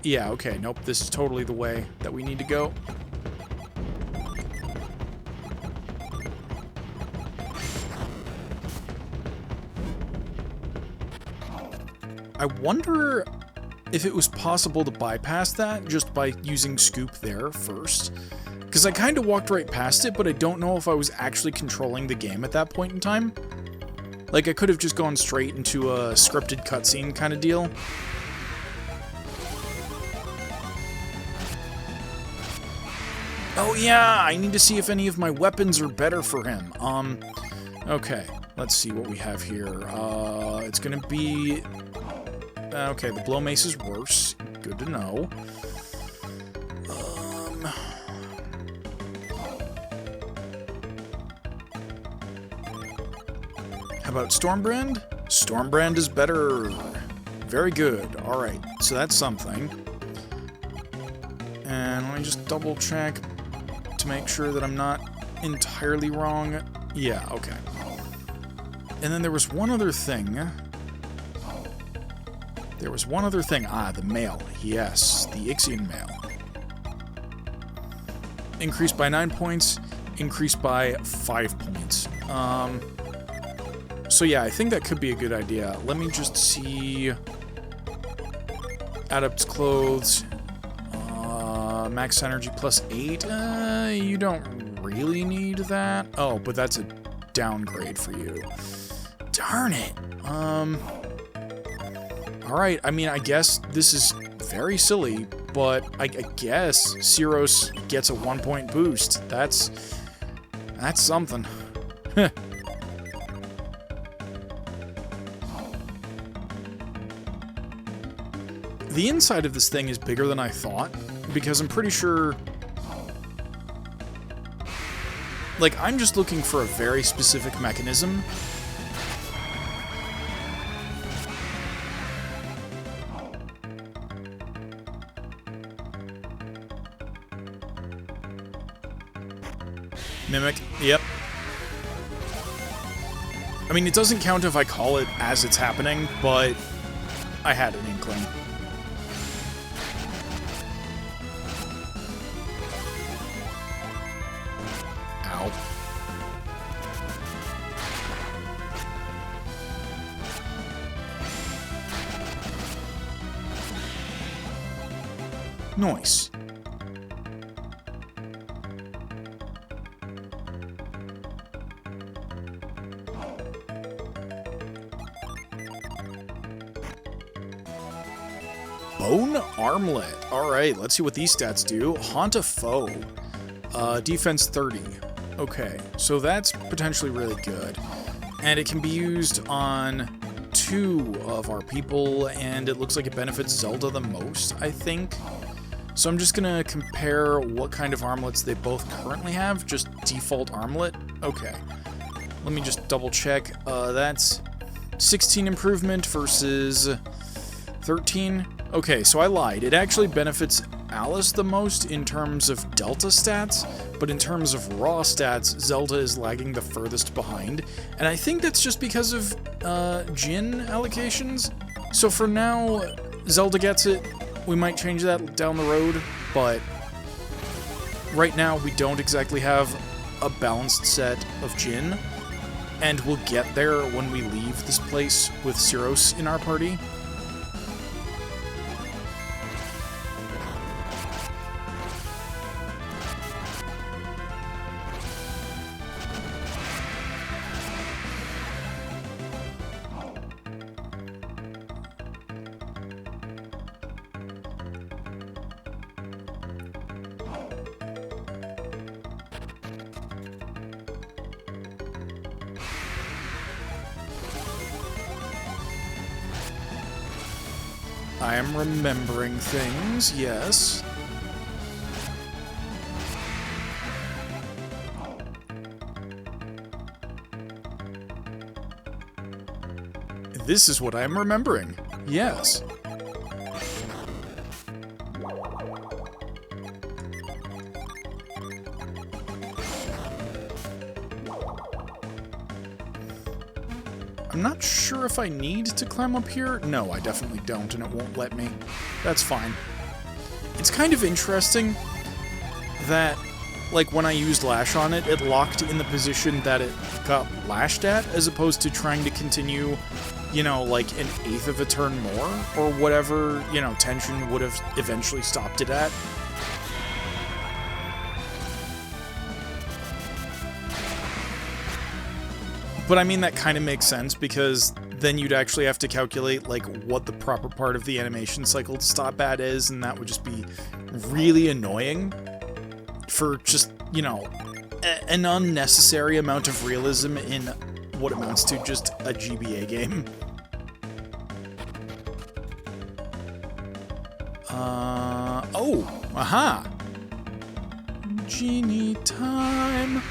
Yeah, okay, nope, this is totally the way that we need to go. I wonder if it was possible to bypass that just by using Scoop there first. Because I kind of walked right past it, but I don't know if I was actually controlling the game at that point in time. Like, I could have just gone straight into a scripted cutscene kind of deal. Oh yeah, I need to see if any of my weapons are better for him. Okay, let's see what we have here. It's gonna be... Okay, the blow mace is worse. Good to know. How about Stormbrand? Stormbrand is better. Very good. Alright, so that's something. And let me just double check to make sure that I'm not entirely wrong. Yeah, okay. And then there was one other thing. Ah, the mail. Yes, the Ixion mail. Increased by 9 points, increased by 5 points. So yeah, I think that could be a good idea. Let me just see... Adept's Clothes. Max Energy plus 8. You don't really need that. Oh, but that's a downgrade for you. Darn it. Alright, I mean, I guess this is very silly, but I guess Cyros gets a 1-point boost. That's something. The inside of this thing is bigger than I thought, because I'm pretty sure... Like, I'm just looking for a very specific mechanism. Mimic, yep. I mean, it doesn't count if I call it as it's happening, but I had an inkling. Ow. Nice. Bone Armlet. Alright, let's see what these stats do. Haunt a Foe. Defense 30. Okay, so that's potentially really good. And it can be used on 2 of our people, and it looks like it benefits Zelda the most, I think. So I'm just gonna compare what kind of armlets they both currently have. Just default armlet. Okay. Let me just double check. That's 16 improvement versus 13. Okay, so I lied. It actually benefits Alice the most in terms of Delta stats, but in terms of raw stats, Zelda is lagging the furthest behind. And I think that's just because of Jin allocations. So for now, Zelda gets it. We might change that down the road, but right now we don't exactly have a balanced set of Jin, and we'll get there when we leave this place with Cyros in our party. I am remembering things, yes. This is what I am remembering, yes. I'm not sure if I need to climb up here. No, I definitely don't, and it won't let me. That's fine. It's kind of interesting that, like, when I used lash on it, it locked in the position that it got lashed at, as opposed to trying to continue, you know, like an eighth of a turn more, or whatever, you know, tension would have eventually stopped it at. But I mean, that kind of makes sense, because then you'd actually have to calculate, like, what the proper part of the animation cycle to stop at is, and that would just be really annoying for just, you know, an unnecessary amount of realism in what amounts to just a GBA game. Oh, aha! Genie time!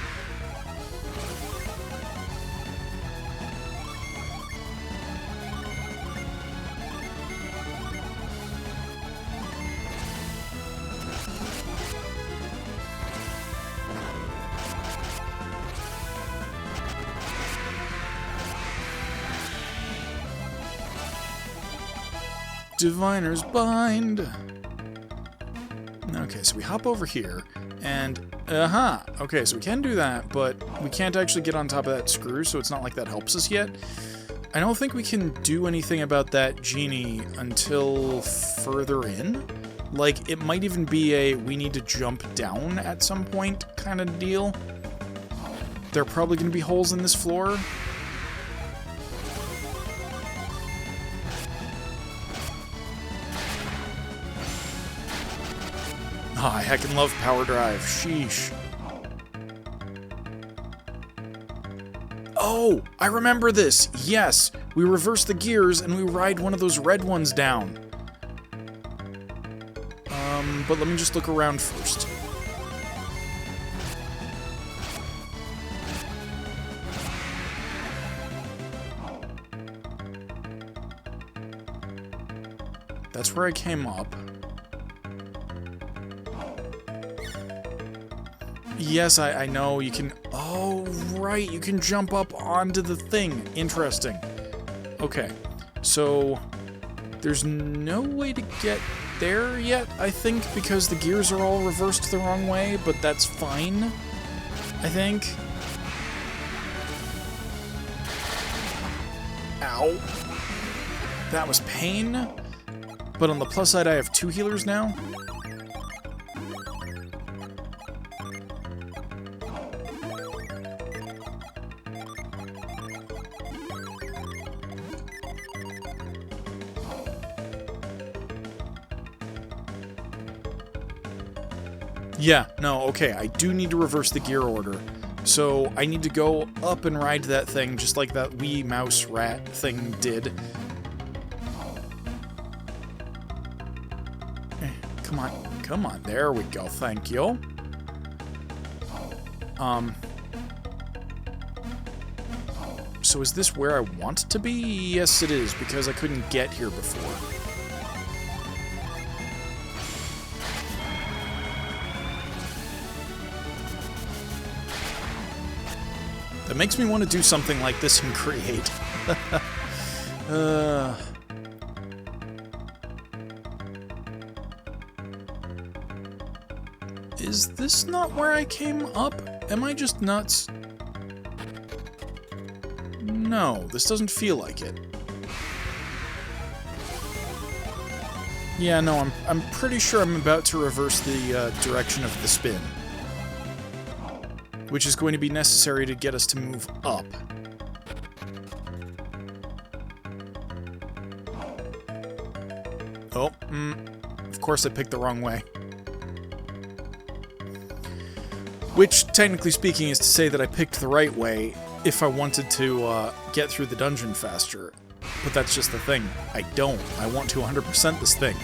Diviner's Bind. Okay, so we hop over here, and okay, so we can do that, but we can't actually get on top of that screw, so it's not like that helps us yet. I don't think we can do anything about that genie until further in. Like, it might even be a we need to jump down at some point kind of deal. There are probably going to be holes in this floor. Oh, I heckin' love Power Drive. Sheesh. Oh, I remember this. Yes, we reverse the gears and we ride one of those red ones down. But let me just look around first. That's where I came up. Yes, I know you can... Oh, right, you can jump up onto the thing. Interesting. Okay, so there's no way to get there yet, I think, because the gears are all reversed the wrong way, but that's fine, I think. Ow. That was pain. But on the plus side, I have 2 healers now. Yeah, no, okay, I do need to reverse the gear order. So I need to go up and ride that thing, just like that wee mouse rat thing did. Come on, there we go, thank you. So is this where I want to be? Yes, it is, because I couldn't get here before. That makes me want to do something like this in Create. Is this not where I came up? Am I just nuts? No, this doesn't feel like it. Yeah, no, I'm pretty sure I'm about to reverse the direction of the spin, which is going to be necessary to get us to move up. Oh, of course I picked the wrong way. Which, technically speaking, is to say that I picked the right way if I wanted to get through the dungeon faster. But that's just the thing. I don't. I want to 100% this thing.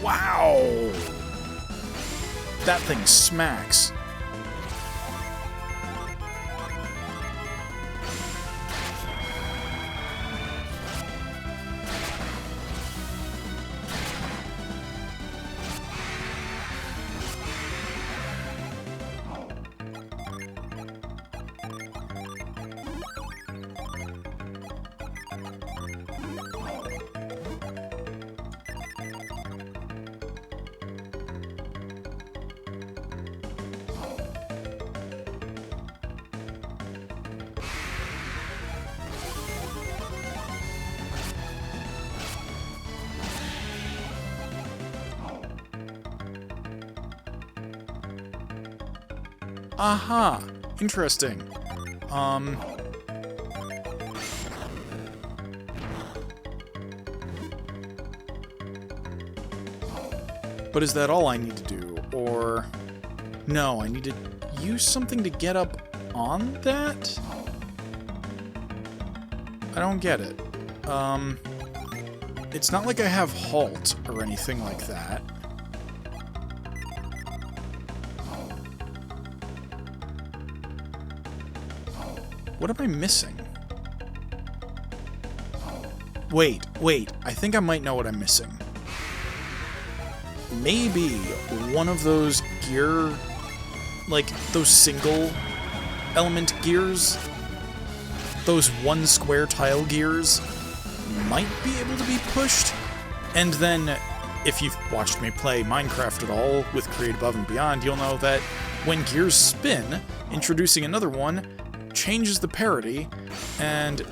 Wow! That thing smacks. Aha! Interesting. But is that all I need to do? Or... no, I need to use something to get up on that? I don't get it. It's not like I have halt or anything like that. What am I missing? Wait, I think I might know what I'm missing. Maybe one of those gear, like those single element gears, those one square tile gears, might be able to be pushed. And then, if you've watched me play Minecraft at all with Create Above and Beyond, you'll know that when gears spin, introducing another one changes the parity, and,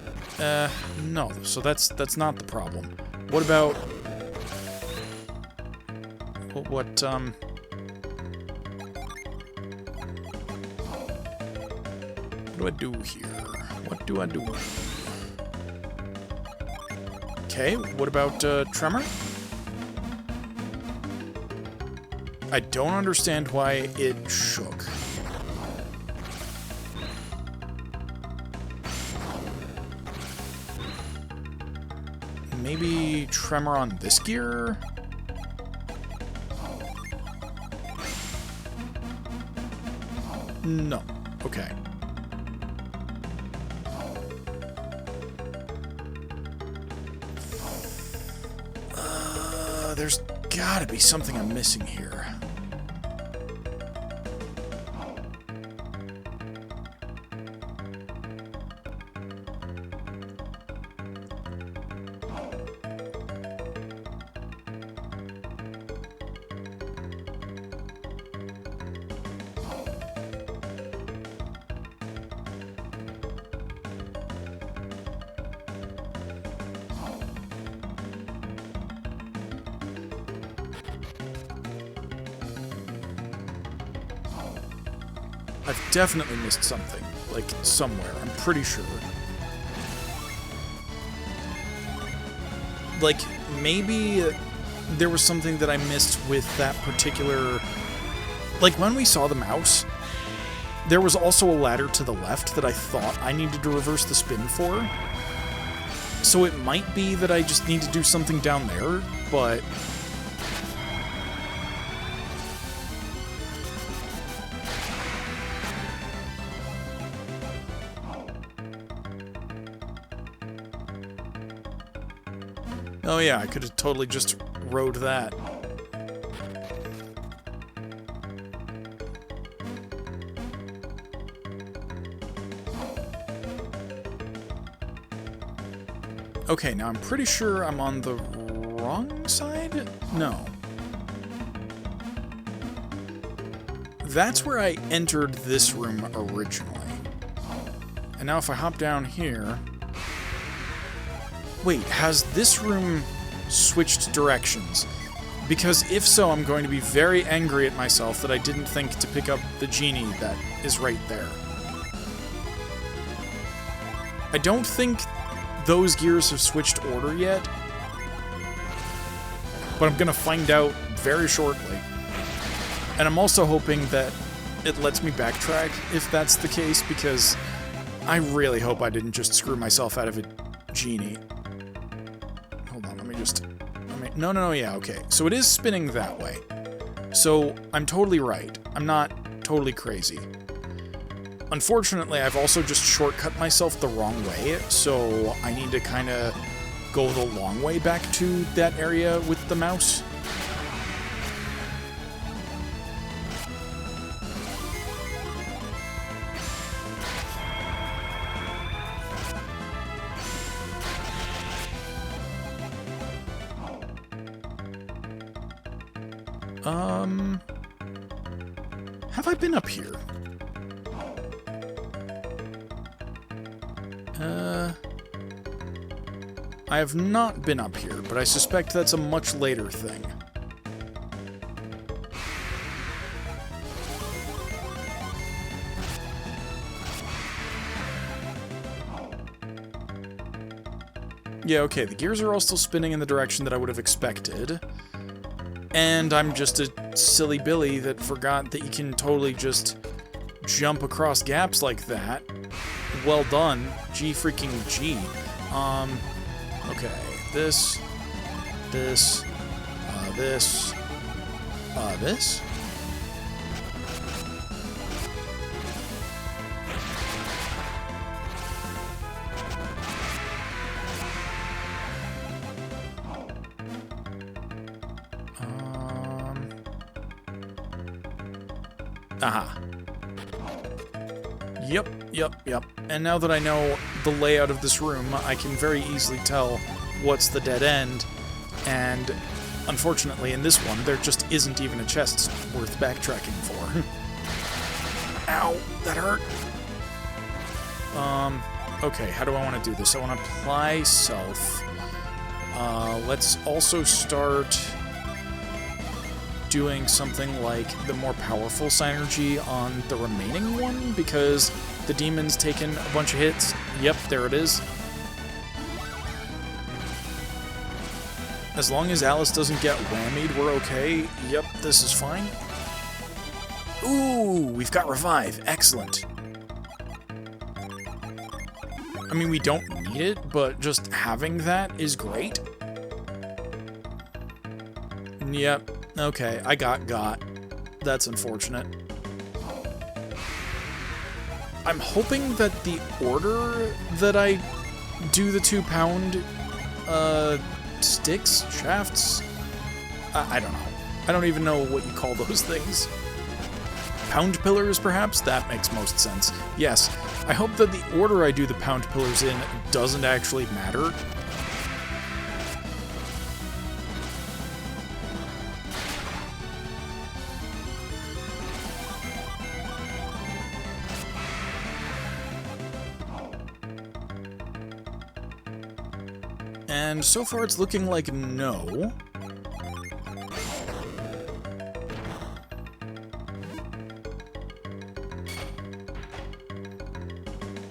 no, so that's not the problem. What about... what do I do here? What do I do? Okay, what about, Tremor? I don't understand why it shook. Maybe Tremor on this gear? No. Okay. There's gotta be something I'm missing here. I've definitely missed something, like, somewhere, I'm pretty sure. Like, maybe there was something that I missed with that particular... like, when we saw the mouse, there was also a ladder to the left that I thought I needed to reverse the spin for. So it might be that I just need to do something down there, but... oh yeah, I could have totally just rode that. Okay, now I'm pretty sure I'm on the wrong side? No. That's where I entered this room originally. And now if I hop down here... wait, has this room switched directions? Because if so, I'm going to be very angry at myself that I didn't think to pick up the genie that is right there. I don't think those gears have switched order yet, but I'm gonna find out very shortly. And I'm also hoping that it lets me backtrack if that's the case, because I really hope I didn't just screw myself out of a genie. Hold on, let me just... No, yeah, okay. So it is spinning that way. So I'm totally right. I'm not totally crazy. Unfortunately, I've also just shortcut myself the wrong way, so I need to kind of go the long way back to that area with the mouse. Have I been up here? I have not been up here, but I suspect that's a much later thing. Yeah, okay, the gears are all still spinning in the direction that I would have expected. And I'm just a silly Billy that forgot that you can totally just jump across gaps like that. Well done. G freaking G. Okay, this, this. Aha. Yep. And now that I know the layout of this room, I can very easily tell what's the dead end, and unfortunately in this one, there just isn't even a chest worth backtracking for. Ow, that hurt. Okay, how do I want to do this? I want to apply self. Let's also start doing something like the more powerful synergy on the remaining one, because the demon's taken a bunch of hits. Yep, there it is. As long as Alice doesn't get whammied, we're okay. Yep, this is fine. Ooh, we've got revive. Excellent. I mean, we don't need it, but just having that is great. Yep. Okay, I got. That's unfortunate. I'm hoping that the order that I do the 2-pound sticks, shafts, I don't know. I don't even know what you call those things. Pound pillars, perhaps? That makes most sense. Yes, I hope that the order I do the pound pillars in doesn't actually matter. And so far it's looking like no.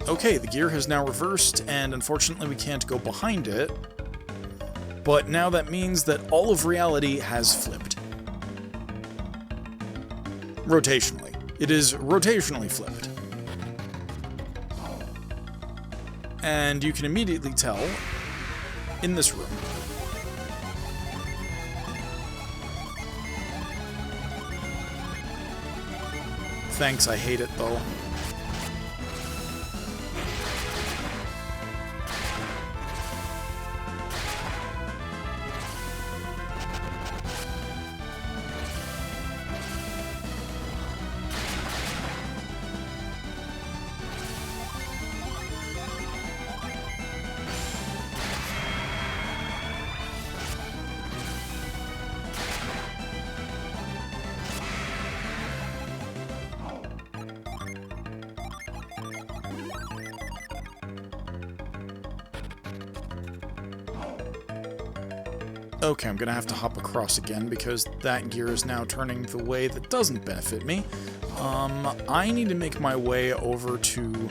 Okay, the gear has now reversed, and unfortunately we can't go behind it. But now that means that all of reality has flipped. Rotationally. It is rotationally flipped. And you can immediately tell in this room. Thanks, I hate it though. Okay, I'm gonna have to hop across again because that gear is now turning the way that doesn't benefit me. I need to make my way over to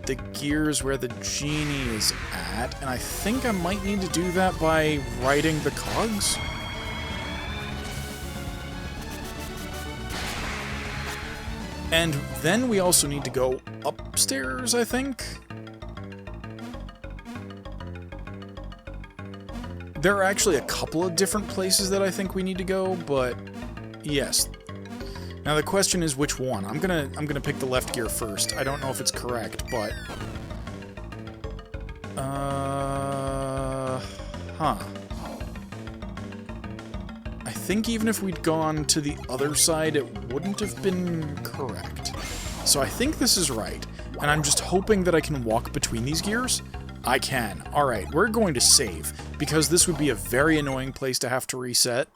the gears where the genie is at, and I think I might need to do that by riding the cogs. And then we also need to go upstairs, I think. There are actually a couple of different places that I think we need to go, but yes. Now the question is which one. I'm gonna pick the left gear first. I don't know if it's correct, but I think even if we'd gone to the other side, it wouldn't have been correct. So I think this is right, and I'm just hoping that I can walk between these gears. I can. Alright, we're going to save, because this would be a very annoying place to have to reset.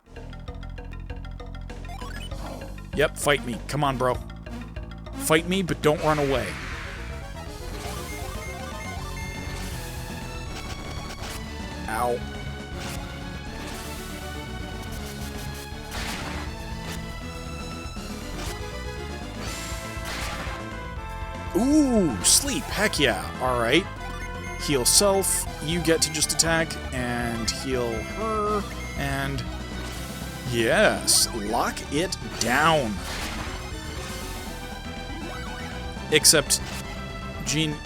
Yep, fight me. Come on, bro. Fight me, but don't run away. Ow. Ooh, sleep. Heck yeah. Alright. heal self, you get to just attack and heal her, and yes, lock it down. Except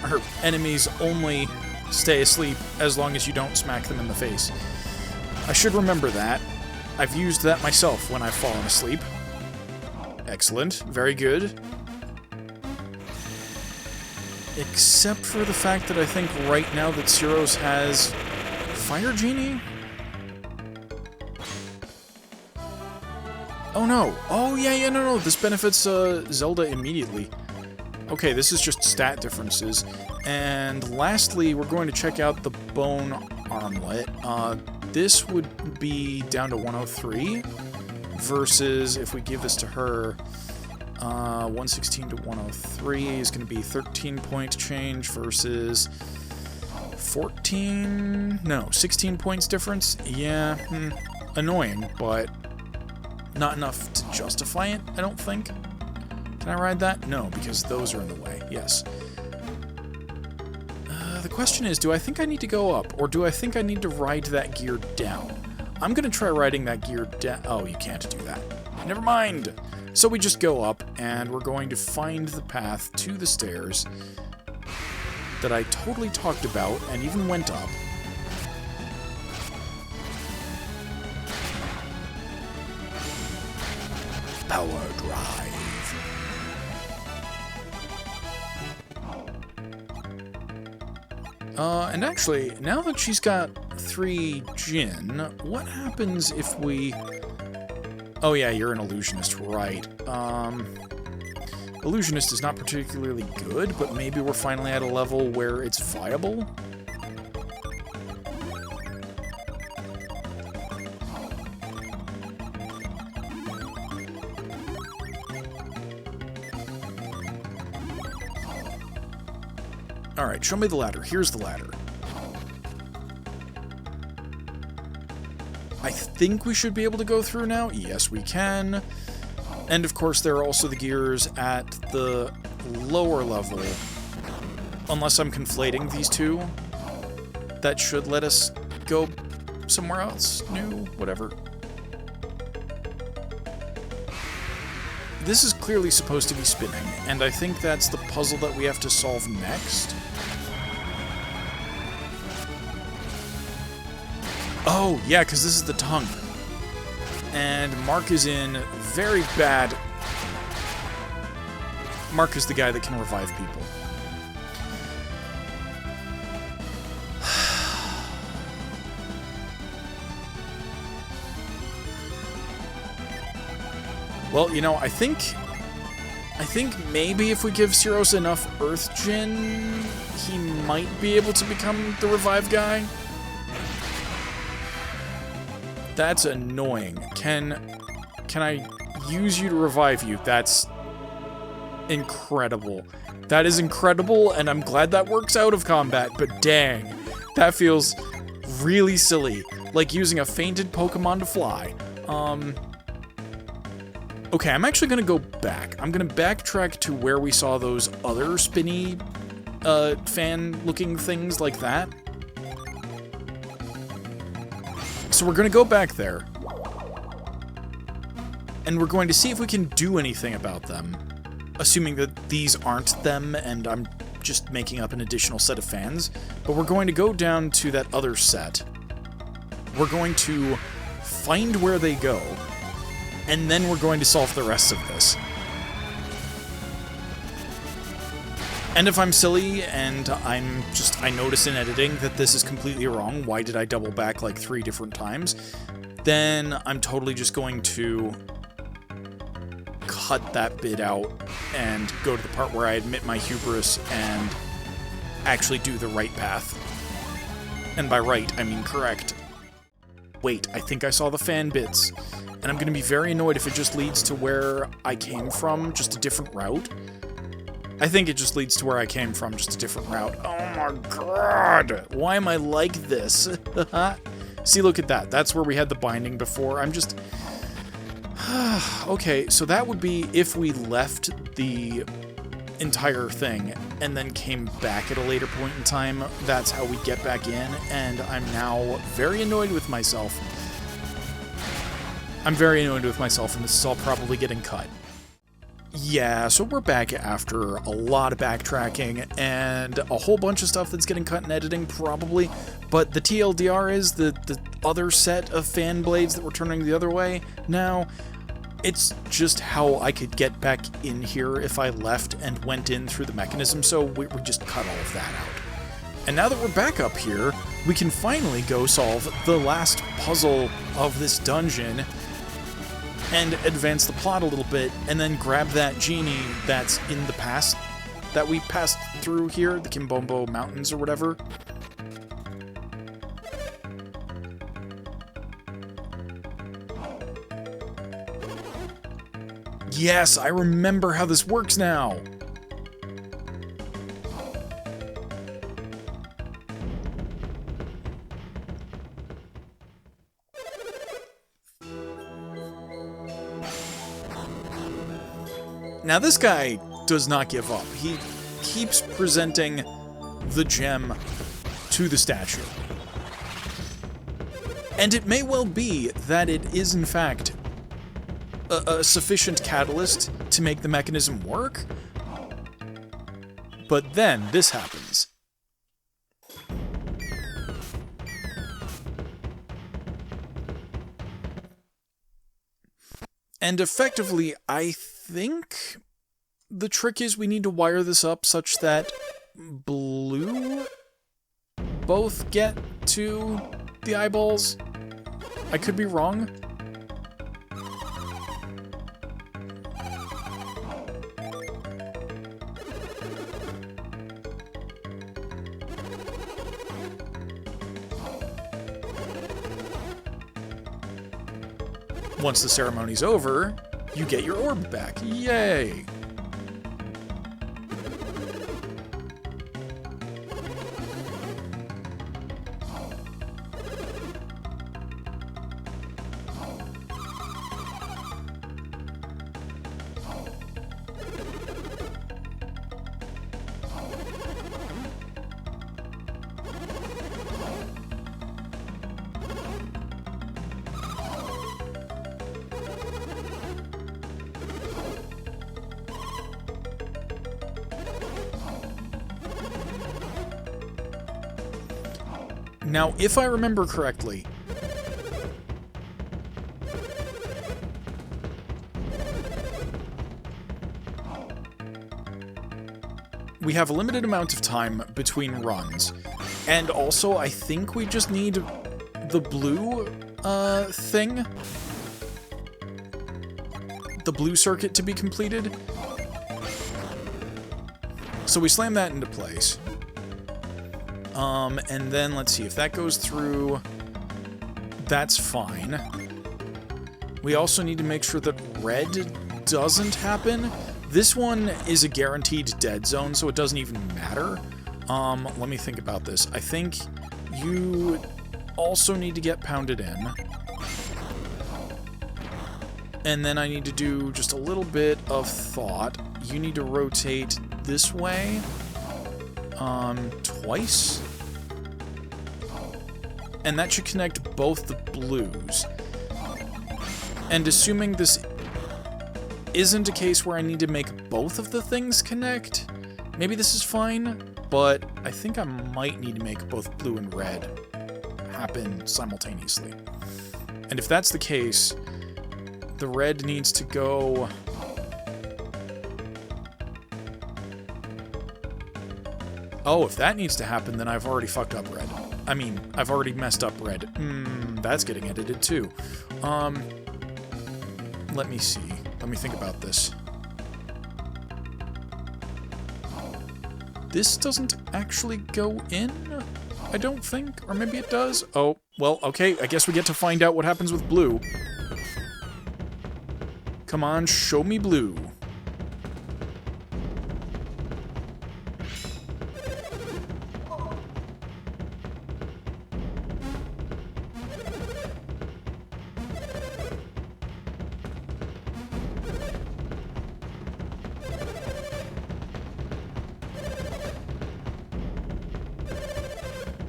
her enemies only stay asleep as long as you don't smack them in the face. I should remember that. I've used that myself when I've fallen asleep. Excellent. Very good. Except for the fact that I think right now that Cyros has Fire Genie? Oh no. Oh yeah, no. This benefits Zelda immediately. Okay, this is just stat differences. And lastly, we're going to check out the Bone Armlet. This would be down to 103, versus if we give this to her, 116 to 103 is going to be 13-point change versus 16 points difference. Yeah, annoying, but not enough to justify it, I don't think. Can I ride that? No, because those are in the way. Yes. The question is, do I think I need to go up, or do I think I need to ride that gear down? I'm going to try riding that gear down. Oh, you can't do that. Never mind. So we just go up, and we're going to find the path to the stairs that I totally talked about and even went up. Power drive. And actually, now that she's got 3 Jin, what happens if we... Oh yeah, you're an illusionist, right. Illusionist is not particularly good, but maybe we're finally at a level where it's viable? Alright, show me the ladder. Here's the ladder. I think we should be able to go through now. Yes, we can. And of course, there are also the gears at the lower level. Unless I'm conflating these two. That should let us go somewhere else. New, whatever. This is clearly supposed to be spinning, and I think that's the puzzle that we have to solve next. Oh, yeah, because this is the tongue. And Mark is in very bad... Mark is the guy that can revive people. Well, you know, I think maybe if we give Cyros enough Earth Gin, he might be able to become the revive guy. That's annoying. Can I use you to revive you? That's incredible. That is incredible, and I'm glad that works out of combat, but dang, that feels really silly. Like using a fainted Pokemon to fly. Okay, I'm actually gonna go back. I'm gonna backtrack to where we saw those other spinny, fan-looking things like that. So we're gonna go back there. And we're going to see if we can do anything about them. Assuming that these aren't them, and I'm just making up an additional set of fans. But we're going to go down to that other set. We're going to find where they go. And then we're going to solve the rest of this. And if I'm silly and I notice in editing that this is completely wrong, why did I double back like 3 different times, then I'm totally just going to cut that bit out and go to the part where I admit my hubris and actually do the right path. And by right, I mean correct. Wait, I think I saw the fan bits. And I'm going to be very annoyed if it just leads to where I came from, just a different route. I think it just leads to where I came from, just a different route. Oh my god! Why am I like this? See, look at that. That's where we had the binding before. I'm just... Okay, so that would be if we left the entire thing and then came back at a later point in time, that's how we get back in, and I'm now very annoyed with myself. I'm very annoyed with myself, and this is all probably getting cut. Yeah, so we're back after a lot of backtracking and a whole bunch of stuff that's getting cut in editing, probably, but the TLDR is the other set of fan blades that were turning the other way now. It's just how I could get back in here if I left and went in through the mechanism, so we just cut all of that out. And now that we're back up here, we can finally go solve the last puzzle of this dungeon and advance the plot a little bit, and then grab that genie that's in the past that we passed through here, the Gabomba Mountains or whatever. Yes, I remember how this works now! Now this guy does not give up. He keeps presenting the gem to the statue. And it may well be that it is in fact a sufficient catalyst to make the mechanism work, but then this happens. And effectively, I think the trick is we need to wire this up such that blue both get to the eyeballs. I could be wrong. Once the ceremony's over, you get your orb back. Yay! Now, if I remember correctly, we have a limited amount of time between runs, and also I think we just need the blue thing, the blue circuit to be completed. So we slam that into place. And then let's see, if that goes through, that's fine. We also need to make sure that red doesn't happen. This one is a guaranteed dead zone, so it doesn't even matter. Let me think about this. I think you also need to get pounded in. And then I need to do just a little bit of thought. You need to rotate this way. Twice. And that should connect both the blues. And assuming this isn't a case where I need to make both of the things connect, maybe this is fine, but I think I might need to make both blue and red happen simultaneously. And if that's the case, the red needs to go... Oh, if that needs to happen, then I've already fucked up red. I mean, I've already messed up red. That's getting edited too. Let me see. Let me think about this. This doesn't actually go in, I don't think. Or maybe it does. Oh, well, okay. I guess we get to find out what happens with blue. Come on, show me blue.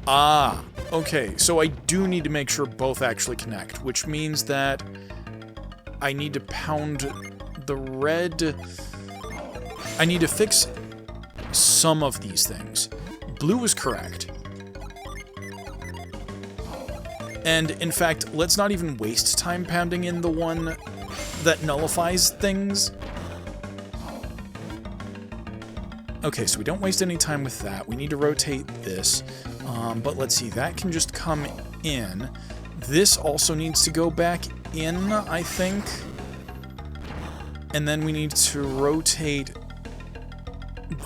Ah, okay, so I do need to make sure both actually connect, which means that I need to pound the red... I need to fix some of these things. Blue is correct. And, in fact, let's not even waste time pounding in the one that nullifies things. Okay, so we don't waste any time with that. We need to rotate this. But let's see, that can just come in. This also needs to go back in, I think. And then we need to rotate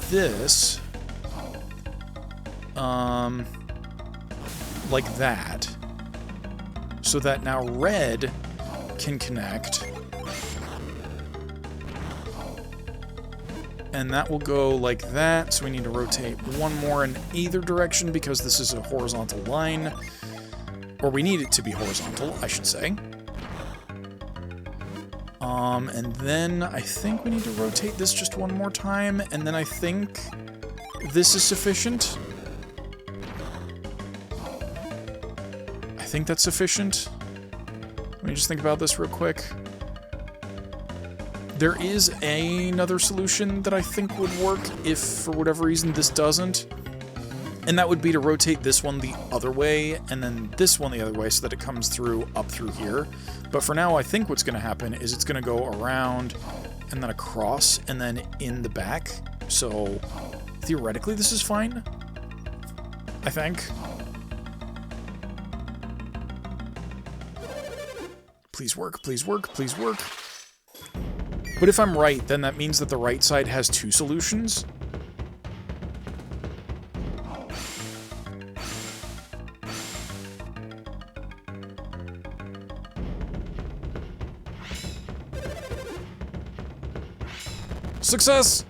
this. Like that. So that now red can connect. And that will go like that, so we need to rotate one more in either direction because this is a horizontal line. Or we need it to be horizontal, I should say. And then I think we need to rotate this just one more time, and then I think this is sufficient. I think that's sufficient. Let me just think about this real quick. There is another solution that I think would work if, for whatever reason, this doesn't. And that would be to rotate this one the other way, and then this one the other way, so that it comes through up through here. But for now, I think what's going to happen is it's going to go around, and then across, and then in the back. So, theoretically, this is fine. I think. Please work, please work, please work. But if I'm right, then that means that the right side has two solutions. Success!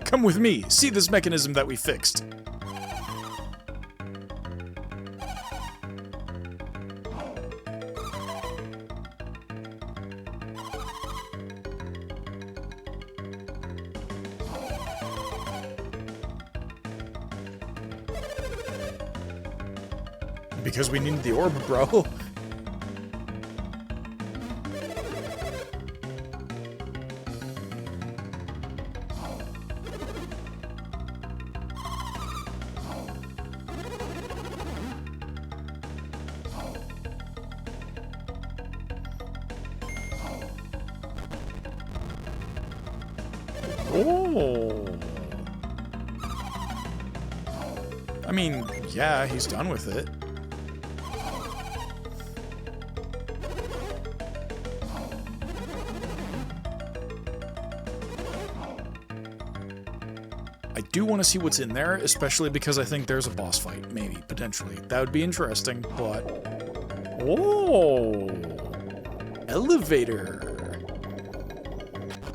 Come with me, see this mechanism that we fixed. Because we need the orb, bro. Oh. I mean, yeah, he's done with it. I do want to see what's in there, especially because I think there's a boss fight, maybe, potentially. That would be interesting, but... Oh! Elevator!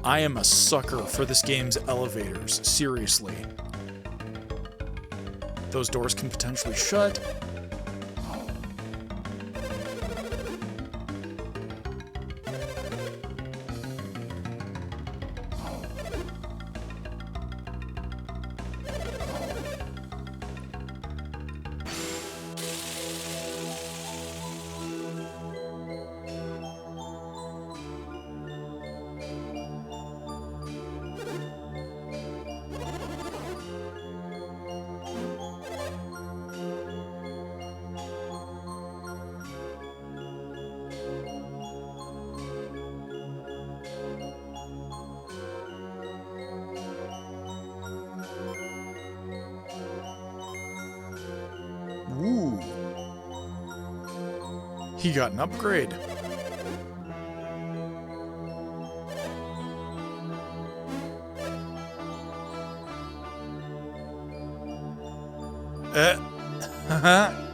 I am a sucker for this game's elevators, seriously. Those doors can potentially shut. He got an upgrade. Haha.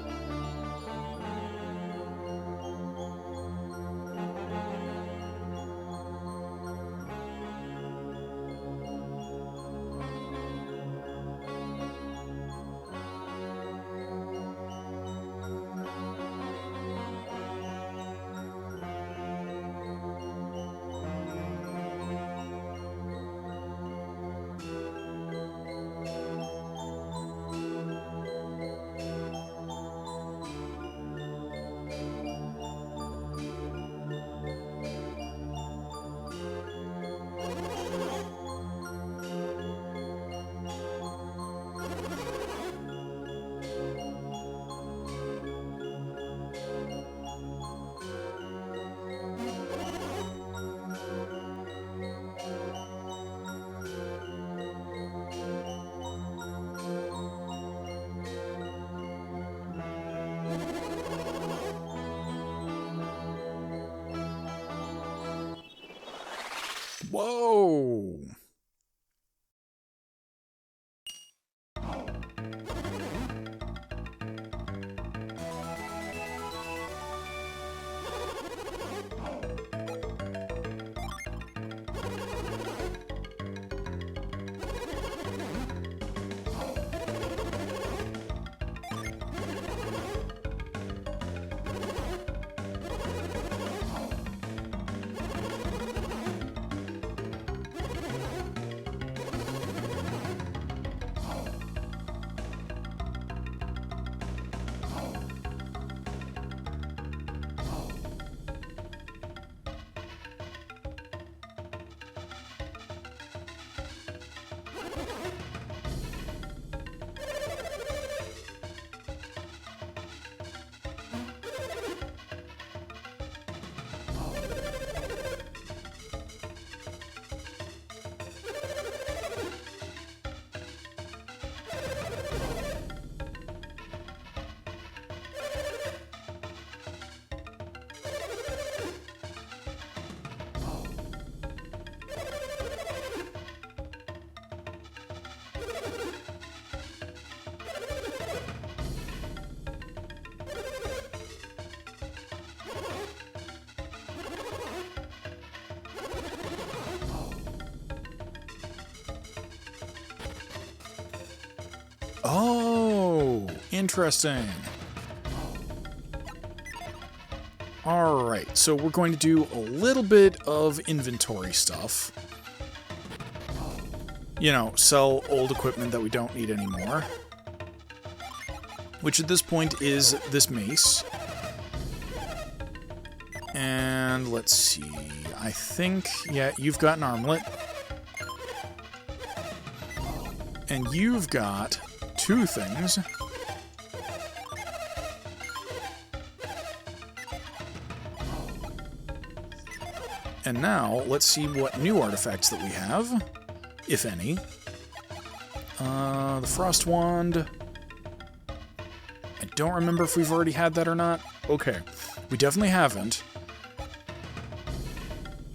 Whoa! Oh, interesting. Alright, so we're going to do a little bit of inventory stuff. You know, sell old equipment that we don't need anymore. Which at this point is this mace. And let's see, I think, yeah, you've got an armlet. And you've got two things. And now, let's see what new artifacts that we have, if any. The Frost Wand. I don't remember if we've already had that or not. Okay, we definitely haven't.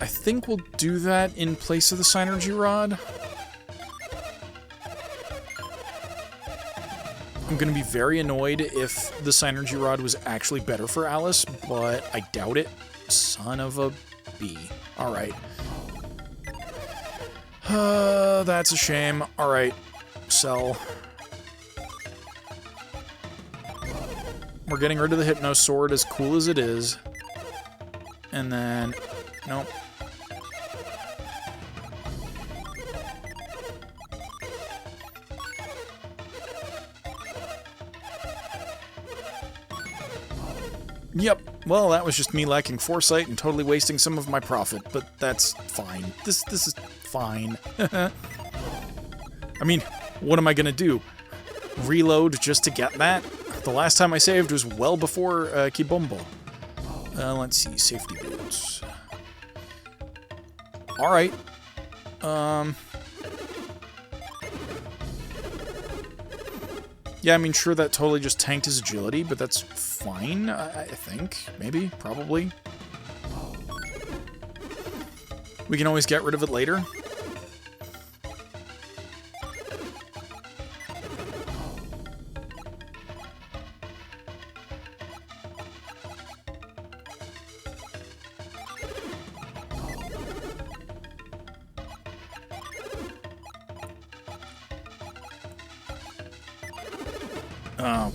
I think we'll do that in place of the Synergy Rod. I'm going to be very annoyed if the Synergy Rod was actually better for Alice, but I doubt it. Son of a bee. Alright. That's a shame. Alright. Sell. We're getting rid of the Hypno Sword, as cool as it is. And then... Nope. Yep. Well, that was just me lacking foresight and totally wasting some of my profit, but that's fine. This is fine. I mean, what am I gonna do? Reload just to get that? The last time I saved was well before Gabomba. Let's see, safety boots. Alright. Yeah, I mean, sure, that totally just tanked his agility, but that's fine, I think. Maybe, probably. We can always get rid of it later.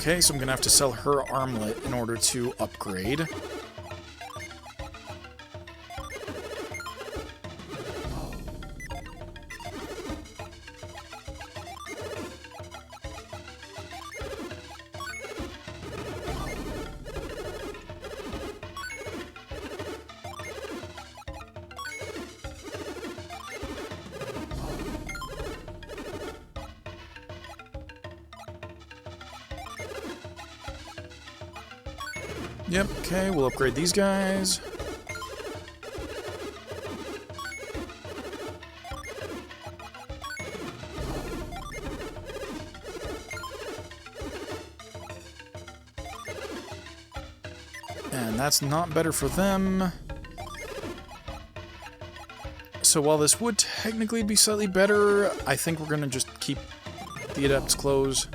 Okay, so I'm gonna have to sell her armlet in order to upgrade. Yep, okay, we'll upgrade these guys. And that's not better for them. So while this would technically be slightly better, I think we're gonna just keep the Adept's Clothes.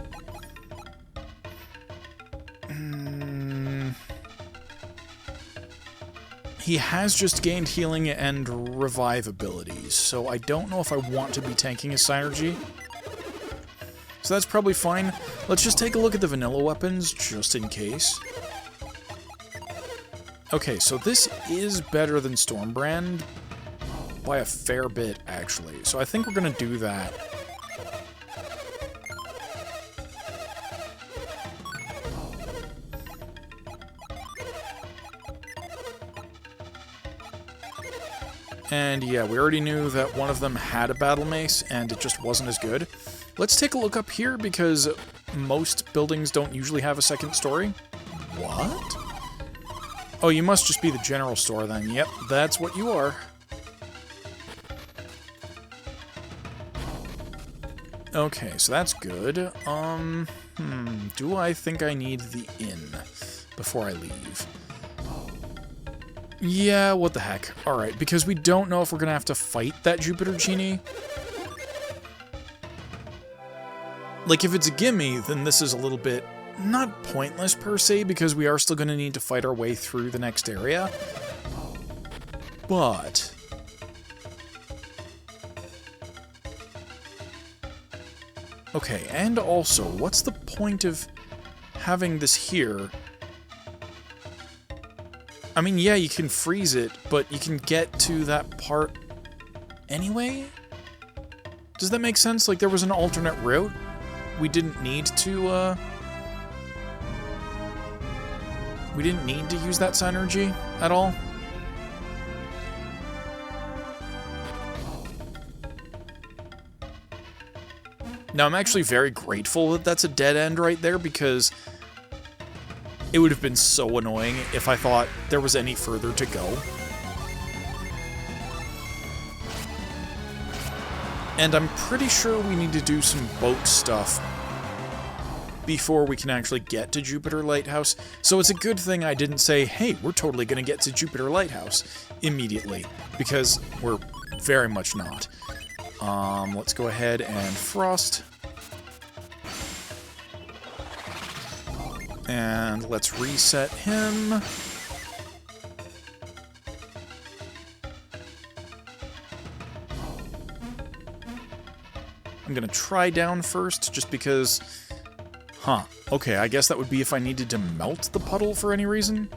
He has just gained healing and revive abilities, so I don't know if I want to be tanking his synergy. So that's probably fine. Let's just take a look at the vanilla weapons, just in case. Okay, so this is better than Stormbrand by a fair bit, actually. So I think we're going to do that. And yeah, we already knew that one of them had a battle mace, and it just wasn't as good. Let's take a look up here, because most buildings don't usually have a second story. What? Oh, you must just be the general store then. Yep, that's what you are. Okay, so that's good. Do I think I need the inn before I leave? Yeah, what the heck. Alright, because we don't know if we're gonna have to fight that Jupiter Genie. Like, if it's a gimme, then this is a little bit, not pointless per se, because we are still gonna need to fight our way through the next area. But okay, and also, what's the point of having this here? I mean, yeah, you can freeze it, but you can get to that part anyway? Does that make sense? Like, there was an alternate route? We didn't need to, we didn't need to use that synergy at all? Now, I'm actually very grateful that that's a dead end right there, because it would have been so annoying if I thought there was any further to go. And I'm pretty sure we need to do some boat stuff before we can actually get to Jupiter Lighthouse. So it's a good thing I didn't say, hey, we're totally going to get to Jupiter Lighthouse immediately, because we're very much not. Let's go ahead and frost. And let's reset him. I'm gonna try down first, just because... Huh. Okay, I guess that would be if I needed to melt the puddle for any reason.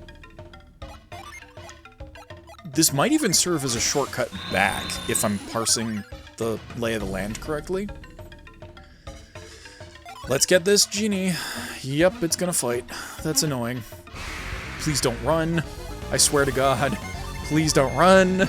This might even serve as a shortcut back, if I'm parsing the lay of the land correctly. Let's get this genie. Yep, it's gonna fight. That's annoying. Please don't run. I swear to God. Please don't run.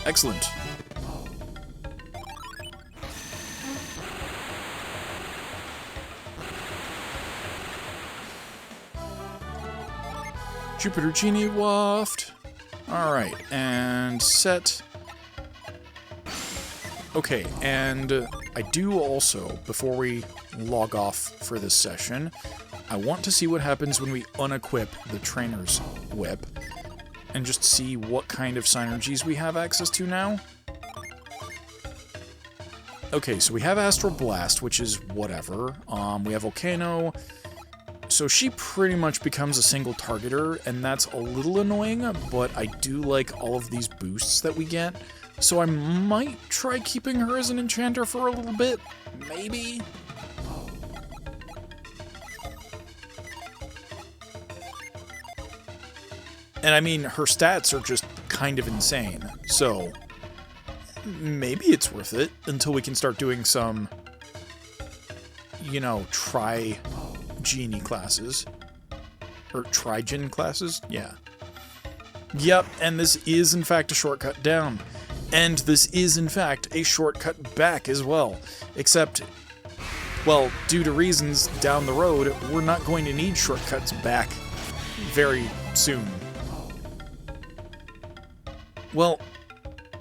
Excellent. Jupiter Genie Waft. Alright, and set. Okay, and I do also, before we log off for this session, I want to see what happens when we unequip the Trainer's Whip, and just see what kind of synergies we have access to now. Okay, so we have Astral Blast, which is whatever. We have Volcano. So she pretty much becomes a single targeter, and that's a little annoying, but I do like all of these boosts that we get. So I might try keeping her as an enchanter for a little bit. Maybe? And I mean, her stats are just kind of insane, so maybe it's worth it until we can start doing some, you know, Tri-Genie classes. Or Tri-Gen classes? Yeah. Yep, and this is in fact a shortcut down. And this is in fact a shortcut back as well. Except, well, due to reasons down the road, we're not going to need shortcuts back very soon. Well,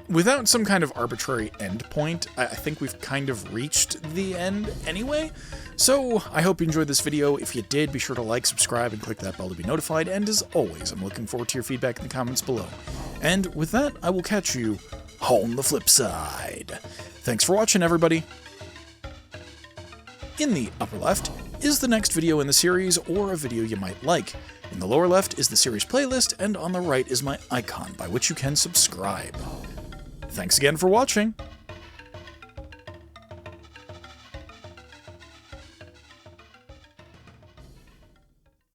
without some kind of arbitrary endpoint, I think we've kind of reached the end anyway. So, I hope you enjoyed this video. If you did, be sure to like, subscribe, and click that bell to be notified. And as always, I'm looking forward to your feedback in the comments below. And with that, I will catch you on the flip side. Thanks for watching, everybody. In the upper left is the next video in the series, or a video you might like. In the lower left is the series playlist, and on the right is my icon by which you can subscribe. Thanks again for watching.